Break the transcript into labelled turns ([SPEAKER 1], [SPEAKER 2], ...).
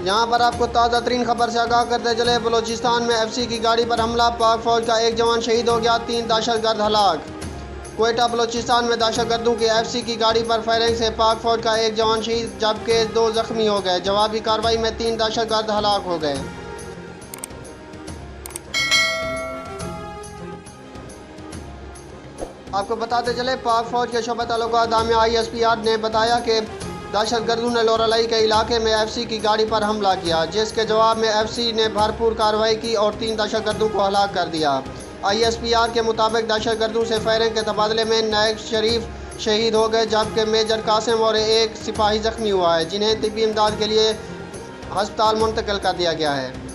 [SPEAKER 1] यहाँ पर आपको ताज़ा तरीन खबर से आगाह करते चले। बलूचिस्तान में एफसी की गाड़ी पर हमला, पाक फौज का एक जवान शहीद हो गया, 3 दहशतगर्द हलाक। क्वेटा बलूचिस्तान में दहशतगर्दों की एफसी की गाड़ी पर फायरिंग से पाक फौज का एक जवान शहीद जबकि 2 जख्मी हो गए। जवाबी कार्रवाई में 3 दहशतगर्द हलाक हो गए। आपको बताते चले, पाक फौज के शोबा ताल्लुकात आमिया ISPR ने बताया कि दहशतगर्दों ने लोरालाई के इलाके में एफसी की गाड़ी पर हमला किया, जिसके जवाब में एफसी ने भरपूर कार्रवाई की और 3 दहशतगर्दों को हलाक कर दिया। ISPR के मुताबिक दहशतगर्दों से फायरिंग के तबादले में नायक शरीफ शहीद हो गए जबकि मेजर कासिम और एक सिपाही जख्मी हुआ है, जिन्हें तिब्बी इमदाद के लिए हस्पताल मुंतकिल कर दिया गया है।